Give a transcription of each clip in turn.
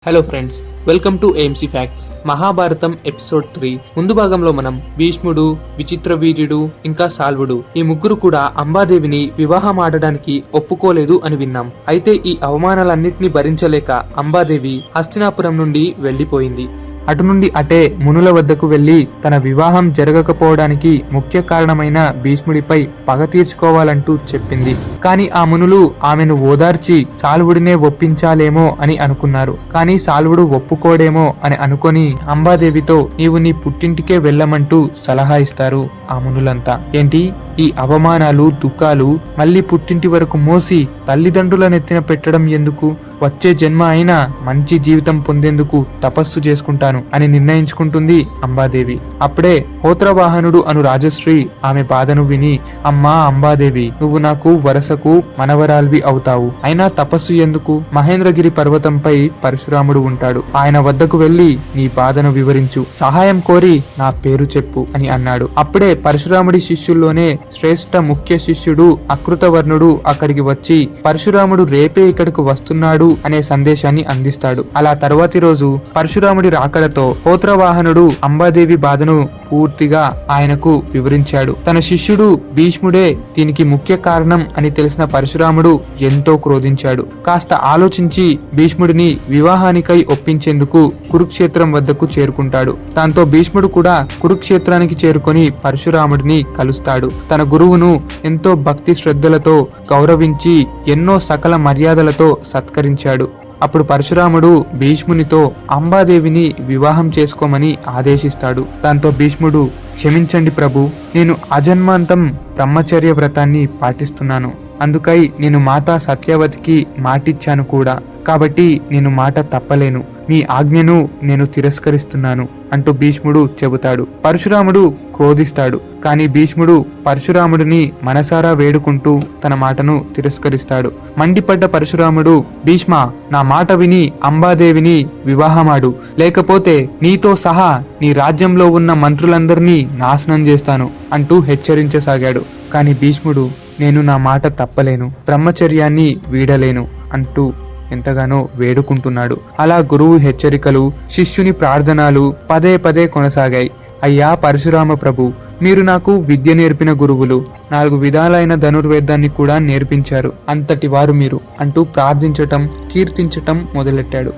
Hello friends, welcome to AMC facts. Mahabharatam episode 3 ముందు భాగంలో మనం భీష్ముడు, విచిత్ర వీర్యుడు ఇంకా సాల్వుడు ఈ ముగ్గురు కూడా అంబాదేవిని వివాహం ఆడడానికి ఒప్పుకోలేదు అని విన్నాం. అయితే ఈ అవమానాలన్నింటినీ భరించలేక అంబాదేవి హస్తినాపురం నుండి వెళ్లిపోయింది. అటు నుండి అటే మునుల వద్దకు వెళ్లి తన వివాహం జరగకపోవడానికి ముఖ్య కారణమైన భీష్ముడిపై పగ తీర్చుకోవాలంటూ చెప్పింది. కాని ఆ మునులు ఆమెను ఓదార్చి సాల్వుడినే ఒప్పించాలేమో అని అనుకున్నారు. కానీ సాల్వుడు ఒప్పుకోడేమో అని అనుకొని అంబాదేవితో నీవు నీ పుట్టింటికే వెళ్ళమంటూ సలహా ఇస్తారు ఆ మునులంతా. ఏంటి ఈ అవమానాలు, దుఃఖాలు మళ్ళీ పుట్టింటి వరకు మోసి తల్లిదండ్రుల నెత్తిన పెట్టడం ఎందుకు? వచ్చే జన్మ అయినా మంచి జీవితం పొందేందుకు తపస్సు చేసుకుంటాను అని నిర్ణయించుకుంటుంది అంబాదేవి. అప్పుడే హోత్రవాహనుడు అను రాజశ్రీ ఆమె బాధను విని, అమ్మా అంబాదేవి, నువ్వు నాకు వరసకు మనవరాల్వి అవుతావు, అయినా తపస్సు ఎందుకు? మహేంద్రగిరి పర్వతంపై పరశురాముడు ఉంటాడు, ఆయన వద్దకు వెళ్లి నీ బాధను వివరించు, సహాయం కోరి నా పేరు చెప్పు అని అన్నాడు. అప్పుడే పరశురాముడి శిష్యుల్లోనే శ్రేష్ఠ ముఖ్య శిష్యుడు అకృతవర్ణుడు అక్కడికి వచ్చి పరశురాముడు రేపే ఇక్కడికి వస్తున్నాడు అనే సందేశాన్ని అందిస్తాడు. అలా తర్వాతి రోజు పరశురాముడి రాకడతో హోత్రవాహనుడు అంబాదేవి బాధను పూర్తిగా ఆయనకు వివరించాడు. తన శిష్యుడు భీష్ముడే దీనికి ముఖ్య కారణం అని తెలిసిన పరశురాముడు ఎంతో క్రోధించాడు. కాస్త ఆలోచించి భీష్ముడిని వివాహానికై ఒప్పించేందుకు కురుక్షేత్రం వద్దకు చేరుకుంటాడు. దాంతో భీష్ముడు కూడా కురుక్షేత్రానికి చేరుకొని పరశురాముడిని కలుస్తాడు. తన గురువును ఎంతో భక్తి శ్రద్ధలతో గౌరవించి ఎన్నో సకల మర్యాదలతో సత్కరించాడు. అప్పుడు పరశురాముడు భీష్మునితో అంబాదేవిని వివాహం చేసుకోమని ఆదేశిస్తాడు. దాంతో భీష్ముడు, క్షమించండి ప్రభు, నేను అజన్మాంతం బ్రహ్మచర్య వ్రతాన్ని పాటిస్తున్నాను, అందుకై నేను మాతా సత్యవతికి మాటిచ్చాను కూడా, కాబట్టి నేను మాట తప్పలేను, మీ ఆజ్ఞను నేను తిరస్కరిస్తున్నాను అంటూ భీష్ముడు చెబుతాడు. పరశురాముడు క్రోధిస్తాడు. కానీ భీష్ముడు పరశురాముడిని మనసారా వేడుకుంటూ తన మాటను తిరస్కరిస్తాడు. మండిపడ్డ పరశురాముడు, భీష్మ, నా మాట విని అంబాదేవిని వివాహమాడు, లేకపోతే నీతో సహా నీ రాజ్యంలో ఉన్న మంత్రులందరినీ నాశనం చేస్తాను అంటూ హెచ్చరించసాగాడు. కానీ భీష్ముడు, నేను నా మాట తప్పలేను, బ్రహ్మచర్యాన్ని వీడలేను అంటూ ఎంతగానో వేడుకుంటున్నాడు. అలా గురువు హెచ్చరికలు, శిష్యుని ప్రార్థనలు పదే పదే కొనసాగాయి. అయ్యా పరశురామ ప్రభు, మీరు నాకు విద్య నేర్పిన గురువులు, 4 విధాలైన ధనుర్వేదాన్ని కూడా నేర్పించారు, అంతటి వారు మీరు అంటూ ప్రార్థించటం, కీర్తించటం మొదలెట్టాడు.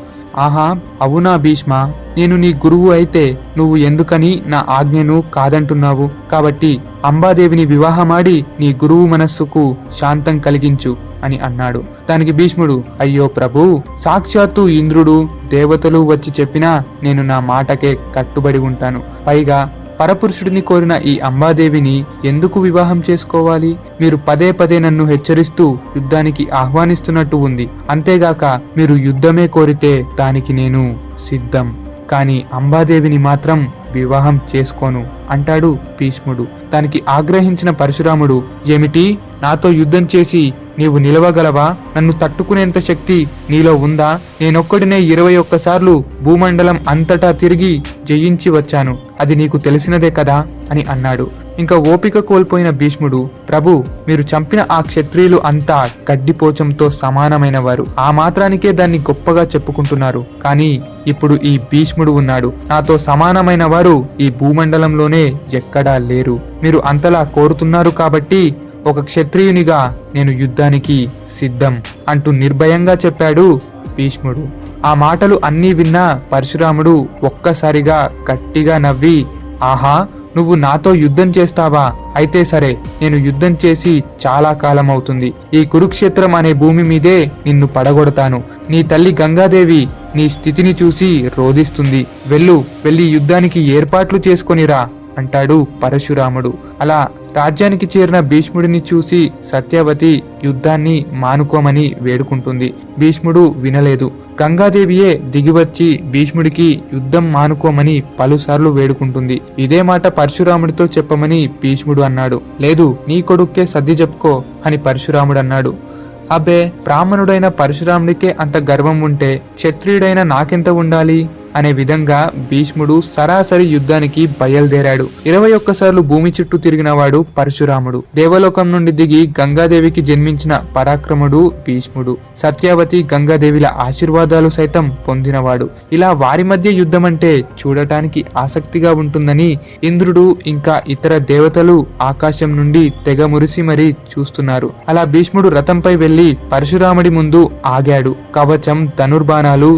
ఆహా, అవునా భీష్మ, నేను నీ గురువు అయితే నువ్వు ఎందుకని నా ఆజ్ఞను కాదంటున్నావు? కాబట్టి అంబాదేవిని వివాహమాడి నీ గురువు మనస్సుకు శాంతం కలిగించు అని అన్నాడు. దానికి భీష్ముడు, అయ్యో ప్రభు, సాక్షాత్తు ఇంద్రుడు, దేవతలు వచ్చి చెప్పినా నేను నా మాటకే కట్టుబడి ఉంటాను. పైగా పరపురుషుడిని కోరిన ఈ అంబాదేవిని ఎందుకు వివాహం చేసుకోవాలి? మీరు పదే పదే నన్ను హెచ్చరిస్తూ యుద్ధానికి ఆహ్వానిస్తున్నట్టు ఉంది. అంతేగాక మీరు యుద్ధమే కోరితే దానికి నేను సిద్ధం, కానీ అంబాదేవిని మాత్రం వివాహం చేసుకోను అంటాడు భీష్ముడు. దానికి ఆగ్రహించిన పరశురాముడు, ఏమిటి, నాతో యుద్ధం చేసి నీవు నిలవగలవా? నన్ను తట్టుకునేంత శక్తి నీలో ఉందా? నేనొక్కడినే 21 సార్లు భూమండలం అంతటా తిరిగి జయించి వచ్చాను, అది నీకు తెలిసినదే కదా అని అన్నాడు. ఇంకా ఓపిక కోల్పోయిన భీష్ముడు, ప్రభు, మీరు చంపిన ఆ క్షత్రియులు అంతా గడ్డిపోచంతో సమానమైన వారు, ఆ మాత్రానికే దాన్ని గొప్పగా చెప్పుకుంటున్నారు. కానీ ఇప్పుడు ఈ భీష్ముడు ఉన్నాడు, నాతో సమానమైన వారు ఈ భూమండలంలోనే ఎక్కడా లేరు. మీరు అంతలా కోరుతున్నారు కాబట్టి ఒక క్షత్రియునిగా నేను యుద్ధానికి సిద్ధం అంటూ నిర్భయంగా చెప్పాడు భీష్ముడు. ఆ మాటలు అన్నీ విన్నా పరశురాముడు ఒక్కసారిగా గట్టిగా నవ్వి, ఆహా, నువ్వు నాతో యుద్ధం చేస్తావా? అయితే సరే, నేను యుద్ధం చేసి చాలా కాలం అవుతుంది. ఈ కురుక్షేత్రం అనే భూమి మీదే నిన్ను పడగొడతాను. నీ తల్లి గంగాదేవి నీ స్థితిని చూసి రోధిస్తుంది. వెళ్ళి యుద్ధానికి ఏర్పాట్లు చేసుకొనిరా అంటాడు పరశురాముడు. అలా రాజ్యానికి చేరిన భీష్ముడిని చూసి సత్యవతి యుద్ధాన్ని మానుకోమని వేడుకుంటుంది. భీష్ముడు వినలేదు. గంగాదేవియే దిగివచ్చి భీష్ముడికి యుద్ధం మానుకోమని పలుసార్లు వేడుకుంటుంది. ఇదే మాట పరశురాముడితో చెప్పమని భీష్ముడు అన్నాడు. లేదు, నీ కొడుక్కే సర్ది చెప్పుకో అని పరశురాముడు అన్నాడు. అబ్బే, బ్రాహ్మణుడైన పరశురాముడికే అంత గర్వం ఉంటే క్షత్రియుడైన నాకెంత ఉండాలి? అనే విధంగా భీష్ముడు సరాసరి యుద్ధానికి బయలుదేరాడు. 21 సార్లు భూమి చుట్టూ తిరిగిన వాడు పరశురాముడు. దేవలోకం నుండి దిగి గంగాదేవికి జన్మించిన పరాక్రముడు భీష్ముడు. సత్యావతి గంగాదేవిల ఆశీర్వాదాలు సైతం పొందినవాడు. ఇలా వారి మధ్య యుద్ధం అంటే చూడటానికి ఆసక్తిగా ఉంటుందని ఇంద్రుడు ఇంకా ఇతర దేవతలు ఆకాశం నుండి తెగ మురిసి మరీ చూస్తున్నారు. అలా భీష్ముడు రథంపై వెళ్లి పరశురాముడి ముందు ఆగాడు. కవచం, ధనుర్బాణాలు,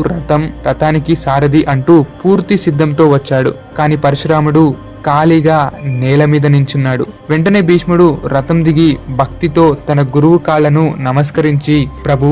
రథానికి సారథి అంటూ పూర్తి సిద్ధంతో వచ్చాడు. కాని పరశురాముడు ఖాళీగా నేల మీద నించున్నాడు. వెంటనే భీష్ముడు రథం దిగి భక్తితో తన గురువు కాళ్లను నమస్కరించి, ప్రభు,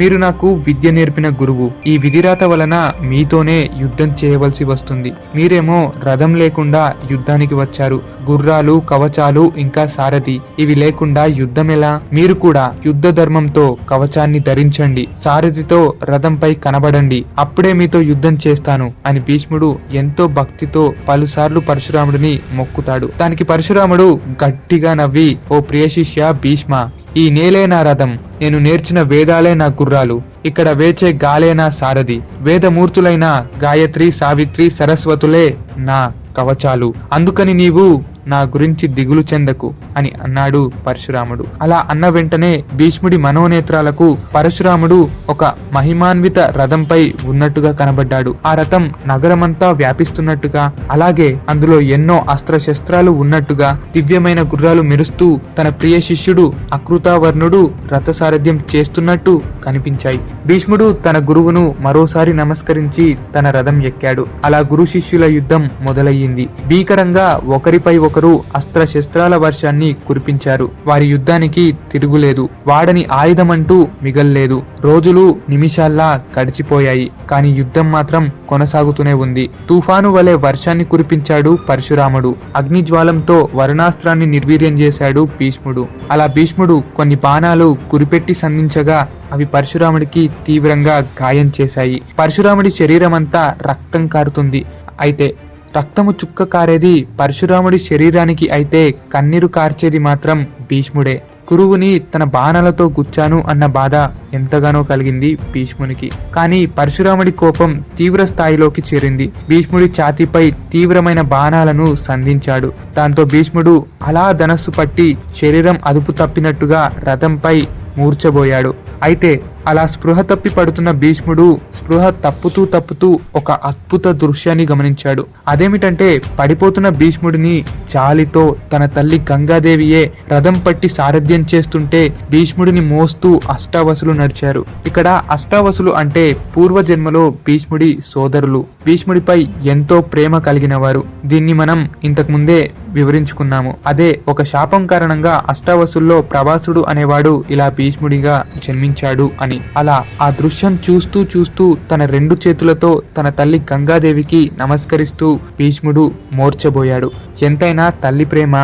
మీరు నాకు విద్య నేర్పిన గురువు. ఈ విధిరాత వలన మీతోనే యుద్ధం చేయవలసి వస్తుంది. మీరేమో రథం లేకుండా యుద్ధానికి వచ్చారు. గుర్రాలు, కవచాలు ఇంకా సారథి ఇవి లేకుండా యుద్ధం ఎలా? మీరు కూడా యుద్ధ ధర్మంతో కవచాన్ని ధరించండి, సారథితో రథంపై కనబడండి, అప్పుడే మీతో యుద్ధం చేస్తాను అని భీష్ముడు ఎంతో భక్తితో పలుసార్లు పరశురాముడిని మొక్కుతాడు. దానికి పరశురాముడు గట్టిగా నవ్వి, ఓ ప్రియ శిష్య భీష్మ, ఈ నేలే నా రథం, నేను నేర్చిన వేదాలే నా గుర్రాలు, ఇక్కడ వేచే గాలే నా సారథి, వేదమూర్తులైన గాయత్రి, సావిత్రి, సరస్వతులే నా కవచాలు. అందుకని నీవు నా గురించి దిగులు చెందకు అని అన్నాడు పరశురాముడు. అలా అన్న వెంటనే భీష్ముడి మనోనేత్రాలకు పరశురాముడు ఒక మహిమాన్విత రథంపై ఉన్నట్టుగా కనబడ్డాడు. ఆ రథం నగరమంతా వ్యాపిస్తున్నట్టుగా, అలాగే అందులో ఎన్నో అస్త్రశస్త్రాలు ఉన్నట్టుగా, దివ్యమైన గుర్రాలు మెరుస్తూ తన ప్రియ శిష్యుడు అకృతావర్ణుడు రథసారథ్యం చేస్తున్నట్టు కనిపించాయి. భీష్ముడు తన గురువును మరోసారి నమస్కరించి తన రథం ఎక్కాడు. అలా గురు శిష్యుల యుద్ధం మొదలయ్యింది. భీకరంగా ఒకరిపై ఒకరు అస్త్రశస్త్రాల వర్షాన్ని కురిపించారు. వారి యుద్ధానికి తిరుగులేదు. వాడని ఆయుధమంటూ మిగల్లేదు. రోజులు నిమిషాల్లా గడిచిపోయాయి. కాని యుద్ధం మాత్రం కొనసాగుతూనే ఉంది. తుఫాను వలె వర్షాన్ని కురిపించాడు పరశురాముడు. అగ్నిజ్వాలంతో వరుణాస్త్రాన్ని నిర్వీర్యం చేశాడు భీష్ముడు. అలా భీష్ముడు కొన్ని బాణాలు కురిపెట్టి సంధించగా అవి పరశురాముడికి తీవ్రంగా గాయం చేశాయి. పరశురాముడి శరీరమంతా రక్తం కారుతుంది. అయితే రక్తము చుక్క కారేది పరశురాముడి శరీరానికి అయితే కన్నీరు కార్చేది మాత్రం భీష్ముడే. గురువుని తన బాణాలతో గుచ్చాను అన్న బాధ ఎంతగానో కలిగింది భీష్మునికి. కానీ పరశురాముడి కోపం తీవ్ర స్థాయిలోకి చేరింది. భీష్ముడి ఛాతీపై తీవ్రమైన బాణాలను సంధించాడు. దాంతో భీష్ముడు అలా ధనస్సు పట్టి శరీరం అదుపు తప్పినట్టుగా రథంపై మూర్చబోయాడు. అయితే అలా స్పృహ తప్పి పడుతున్న భీష్ముడు స్పృహ తప్పుతూ ఒక అద్భుత దృశ్యాన్ని గమనించాడు. అదేమిటంటే పడిపోతున్న భీష్ముడిని జాలితో తన తల్లి గంగాదేవియే రథం పట్టి సారథ్యం చేస్తుంటే భీష్ముడిని మోస్తూ అష్టావసులు నడిచారు. ఇక్కడ అష్టావసులు అంటే పూర్వజన్మలో భీష్ముడి సోదరులు, భీష్ముడిపై ఎంతో ప్రేమ కలిగిన వారు. దీన్ని మనం ఇంతకు ముందే వివరించుకున్నాము. అదే ఒక శాపం కారణంగా అష్టావసుల్లో ప్రభాసుడు అనేవాడు ఇలా భీష్ముడిగా జన్మించాడు అని. అలా ఆ దృశ్యం చూస్తూ తన 2 చేతులతో తన తల్లి గంగాదేవికి నమస్కరిస్తూ భీష్ముడు మూర్ఛబోయాడు. ఎంతైనా తల్లి ప్రేమ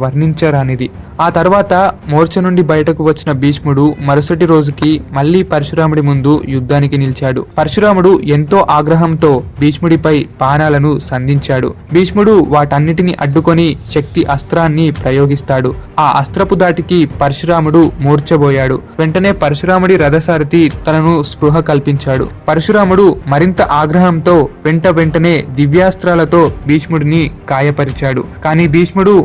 వర్ణించరానిది. ఆ తర్వాత మోర్చ నుండి బయటకు వచ్చిన భీష్ముడు మరుసటి రోజుకి మళ్లీ పరశురాముడి ముందు యుద్ధానికి నిలిచాడు. పరశురాముడు ఎంతో ఆగ్రహంతో భీష్ముడిపై బాణాలను సంధించాడు. భీష్ముడు వాటన్నిటిని అడ్డుకొని శక్తి అస్త్రాన్ని ప్రయోగిస్తాడు. ఆ అస్త్రపు దాటికి పరశురాముడు మూర్ఛబోయాడు. వెంటనే పరశురాముడి రథసారథి తనను స్పృహ కల్పించాడు. పరశురాముడు మరింత ఆగ్రహంతో వెంటనే దివ్యాస్త్రాలతో భీష్ముడిని గాయపరిచాడు. కానీ భీష్ముడు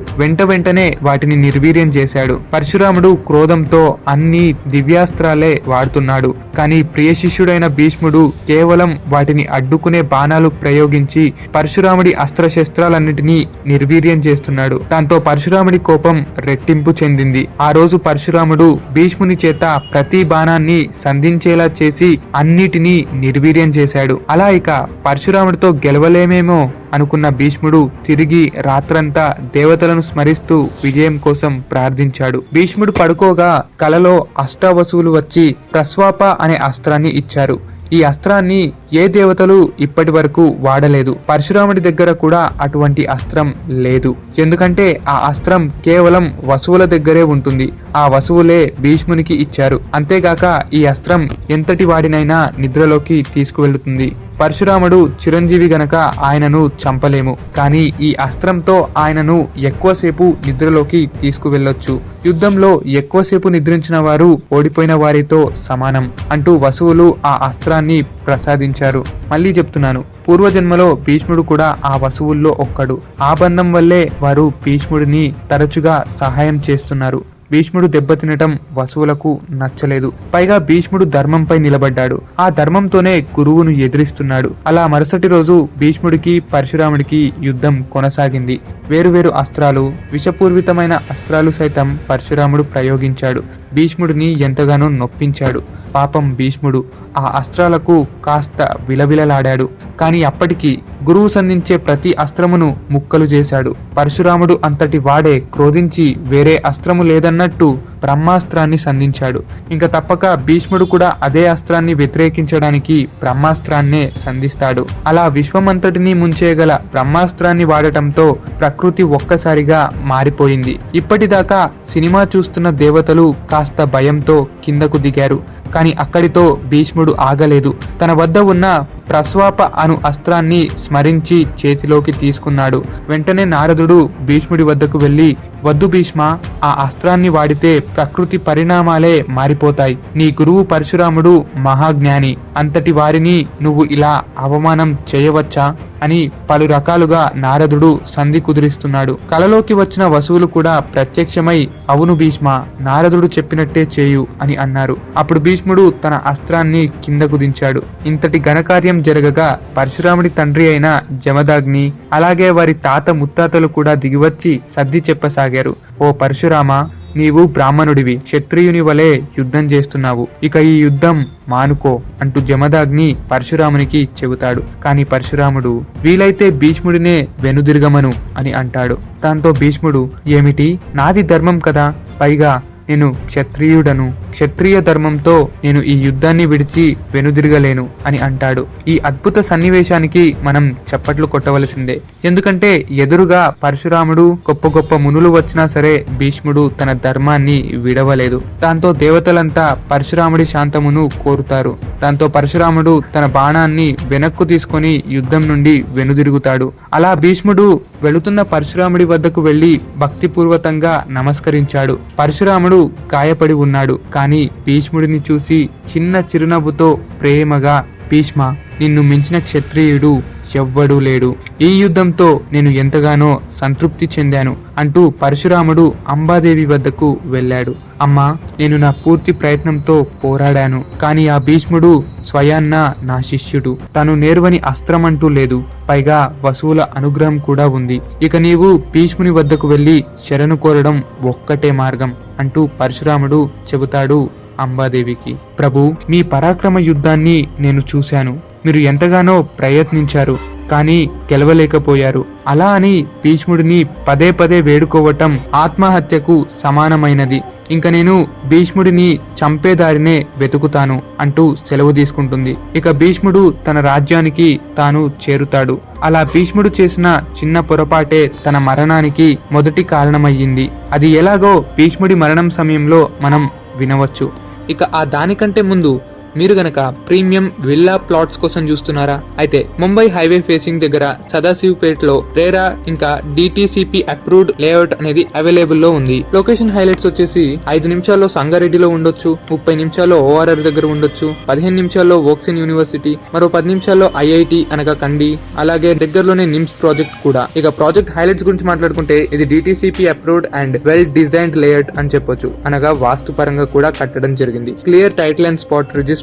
వెంటనే వాటిని నిర్వీర్యం చేశాడు. పరశురాముడు క్రోధంతో అన్ని దివ్యాస్త్రాలే వాడుతున్నాడు. కానీ ప్రియ శిష్యుడైన భీష్ముడు కేవలం వాటిని అడ్డుకునే బాణాలు ప్రయోగించి పరశురాముడి అస్త్రశస్త్రాలన్నిటినీ నిర్వీర్యం చేస్తున్నాడు. దాంతో పరశురాముడి కోపం రెట్టింపు చెందింది. ఆ రోజు పరశురాముడు భీష్ముని చేత ప్రతి బాణాన్ని సంధించేలా చేసి అన్నిటినీ నిర్వీర్యం చేశాడు. అలా ఇక పరశురాముడితో గెలవలేమేమో అనుకున్న భీష్ముడు తిరిగి రాత్రంతా దేవతలను స్మరిస్తూ విజయం కోసం ప్రార్థించాడు. భీష్ముడు పడుకోగా కలలో అష్టావసువులు వచ్చి ప్రస్వాప అనే అస్త్రాన్ని ఇచ్చారు. ఈ అస్త్రాన్ని ఏ దేవతలు ఇప్పటి వరకు వాడలేదు. పరశురాముడి దగ్గర కూడా అటువంటి అస్త్రం లేదు. ఎందుకంటే ఆ అస్త్రం కేవలం వసువుల దగ్గరే ఉంటుంది. ఆ వసువులే భీష్మునికి ఇచ్చారు. అంతేగాక ఈ అస్త్రం ఎంతటి వాడినైనా నిద్రలోకి తీసుకువెళ్తుంది. పరశురాముడు చిరంజీవి గనక ఆయనను చంపలేము, కానీ ఈ అస్త్రంతో ఆయనను ఎక్కువసేపు నిద్రలోకి తీసుకువెళ్ళొచ్చు. యుద్ధంలో ఎక్కువసేపు నిద్రించిన వారు ఓడిపోయిన వారితో సమానం అంటూ వసువులు ఆ అస్త్రాన్ని ప్రసాదించారు. మళ్ళీ చెప్తున్నాను, పూర్వజన్మలో భీష్ముడు కూడా ఆ వసువుల్లో ఒక్కడు. ఆ బంధం వల్లే వారు భీష్ముడిని తరచుగా సహాయం చేస్తున్నారు. భీష్ముడు దెబ్బతినటం వసువులకు నచ్చలేదు. పైగా భీష్ముడు ధర్మంపై నిలబడ్డాడు. ఆ ధర్మంతోనే గురువును ఎదిరిస్తున్నాడు. అలా మరుసటి రోజు భీష్ముడికి పరశురాముడికి యుద్ధం కొనసాగింది. వేరువేరు అస్త్రాలు, విషపూర్వితమైన అస్త్రాలు సైతం పరశురాముడు ప్రయోగించాడు. భీష్ముడిని ఎంతగానో నొప్పించాడు. పాపం భీష్ముడు ఆ అస్త్రాలకు కాస్త విలవిలలాడాడు. కాని అప్పటికి గురువు సంధించే ప్రతి అస్త్రమును ముక్కలు చేశాడు. పరశురాముడు అంతటి వాడే క్రోధించి వేరే అస్త్రము లేదన్నట్టు బ్రహ్మాస్త్రాన్ని సంధించాడు. ఇంకా తప్పక భీష్ముడు కూడా అదే అస్త్రాన్ని వ్యతిరేకించడానికి బ్రహ్మాస్త్రాన్నే సంధిస్తాడు. అలా విశ్వమంతటినీ ముంచేయగల బ్రహ్మాస్త్రాన్ని వాడటంతో ప్రకృతి ఒక్కసారిగా మారిపోయింది. ఇప్పటిదాకా సినిమా చూస్తున్న దేవతలు కాస్త భయంతో కిందకు దిగారు. కానీ అక్కడితో భీష్ముడు ఆగలేదు. తన వద్ద ఉన్న ప్రస్వాప అను అస్త్రాన్ని స్మరించి చేతిలోకి తీసుకున్నాడు. వెంటనే నారదుడు భీష్ముడి వద్దకు వెళ్ళి, వద్దు భీష్మ, ఆ అస్త్రాన్ని వాడితే ప్రకృతి పరిణామాలే మారిపోతాయి. నీ గురువు పరశురాముడు మహాజ్ఞాని, అంతటి వారిని నువ్వు ఇలా అవమానం చేయవచ్చా అని పలు రకాలుగా నారదుడు సంధి కుదిరిస్తున్నాడు. కలలోకి వచ్చిన వసువులు కూడా ప్రత్యక్షమై, అవును భీష్మ, నారదుడు చెప్పినట్టే చేయు అని అన్నారు. అప్పుడు భీష్ముడు తన అస్త్రాన్ని కిందకు దించాడు. ఇంతటి ఘనకార్యం జరగగా పరశురాముడి తండ్రి అయిన జమదాగ్ని, అలాగే వారి తాత ముత్తాతలు కూడా దిగివచ్చి సర్ది చెప్పసాగారు. ఓ పరశురామ, నీవు బ్రాహ్మణుడివి, క్షత్రియుని వలె యుద్ధం చేస్తున్నావు. ఇక ఈ యుద్ధం మానుకో అంటూ జమదాగ్ని పరశురామునికి చెబుతాడు. కానీ పరశురాముడు వీలైతే భీష్ముడినే వెనుదిరగమను అని అంటాడు. దాంతో భీష్ముడు, ఏమిటి, నాది ధర్మం కదా, పైగా నేను క్షత్రియుడను, క్షత్రియ ధర్మంతో నేను ఈ యుద్ధాన్ని విడిచి వెనుదిరగలేను అని అంటాడు. ఈ అద్భుత సన్నివేశానికి మనం చప్పట్లు కొట్టవలసిందే. ఎందుకంటే ఎదురుగా పరశురాముడు, గొప్ప గొప్ప మునులు వచ్చినా సరే భీష్ముడు తన ధర్మాన్ని విడవలేదు. దాంతో దేవతలంతా పరశురాముడి శాంతమును కోరుతారు. దాంతో పరశురాముడు తన బాణాన్ని వెనక్కు తీసుకొని యుద్ధం నుండి వెనుదిరుగుతాడు. అలా భీష్ముడు వెళుతున్న పరశురాముడి వద్దకు వెళ్లి భక్తిపూర్వకంగా నమస్కరించాడు. పరశురాముడు గాయపడి ఉన్నాడు. కానీ భీష్ముడిని చూసి చిన్న చిరునవ్వుతో ప్రేమగా, భీష్మ, నిన్ను మించిన క్షత్రియుడు ఎవ్వడూ లేడు. ఈ యుద్ధంతో నేను ఎంతగానో సంతృప్తి చెందాను అంటూ పరశురాముడు అంబాదేవి వద్దకు వెళ్ళాడు. అమ్మా, నేను నా పూర్తి ప్రయత్నంతో పోరాడాను. కానీ ఆ భీష్ముడు స్వయాన్న నా శిష్యుడు. తను నేర్వని అస్త్రం అంటూ లేదు. పైగా వసువుల అనుగ్రహం కూడా ఉంది. ఇక నీవు భీష్ముని వద్దకు వెళ్ళి శరణు కోరడం ఒక్కటే మార్గం అంటూ పరశురాముడు చెబుతాడు అంబాదేవికి. ప్రభు, మీ పరాక్రమ యుద్ధాన్ని నేను చూశాను. మీరు ఎంతగానో ప్రయత్నించారు, కానీ గెలవలేకపోయారు. అలా అని భీష్ముడిని పదే పదే వేడుకోవటం ఆత్మహత్యకు సమానమైనది. ఇంక నేను భీష్ముడిని చంపేదారినే వెతుకుతాను అంటూ సెలవు తీసుకుంటుంది. ఇక భీష్ముడు తన రాజ్యానికి తాను చేరుతాడు. అలా భీష్ముడు చేసిన చిన్న పొరపాటే తన మరణానికి మొదటి కారణమయ్యింది. అది ఎలాగో భీష్ముడి మరణం సమయంలో మనం వినవచ్చు. ఇక ఆ దానికంటే ముందు మీరు గనక ప్రీమియం విల్లా ప్లాట్స్ కోసం చూస్తున్నారా? అయితే ముంబై హైవే ఫేసింగ్ దగ్గర సదాశివ్పేటలో రేరా ఇంకా డిటిసిపి అప్రూవ్డ్ లేఅవుట్ అనేది అవైలబుల్ లో ఉంది. లొకేషన్ హైలైట్స్ వచ్చేసి 5 నిమిషాల్లో సంగారెడ్డిలో ఉండొచ్చు, 30 నిమిషాల్లో ఓఆర్ఆర్ దగ్గర ఉండొచ్చు, 15 నిమిషాల్లో వోక్సిన్ యూనివర్సిటీ, మరో 10 నిమిషాల్లో ఐఐటి అనగా కండి, అలాగే దగ్గరలోనే నిమ్స్ ప్రాజెక్ట్ కూడా. ఇక ప్రాజెక్ట్ హైలైట్స్ గురించి మాట్లాడుకుంటే ఇది DTCP approved and well designed layout అని చెప్పొచ్చు. అనగా వాస్తు పరంగా కూడా కట్టడం జరిగింది. Clear title and spot registration,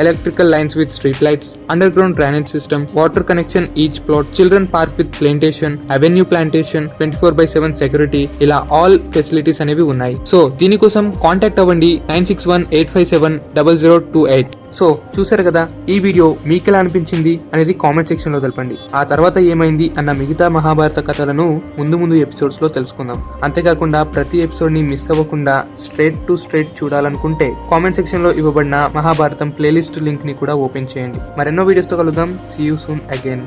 electrical lines with street lights, underground drainage system, water connection each plot, children park with plantation, avenue plantation, 24/7 security, ఇలా ఆల్ ఫెసిలిటీస్ అనేవి ఉన్నాయి. సో దీనికోసం కాంటాక్ట్ అవ్వండి 9618570028. సో చూసారు కదా, ఈ వీడియో మీకు ఎలా అనిపించింది అనేది కామెంట్ సెక్షన్ లో తెలపండి. ఆ తర్వాత ఏమైంది అన్న మిగతా మహాభారత కథలను ముందు ఎపిసోడ్స్ లో తెలుసుకుందాం. అంతేకాకుండా ప్రతి ఎపిసోడ్ ని మిస్ అవ్వకుండా స్ట్రైట్ చూడాలనుకుంటే కామెంట్ సెక్షన్ లో ఇవ్వబడిన మహాభారతం ప్లేలిస్ట్ లింక్ ని కూడా ఓపెన్ చేయండి. మరెన్నో వీడియోస్ తో కలుద్దాం. See you soon again.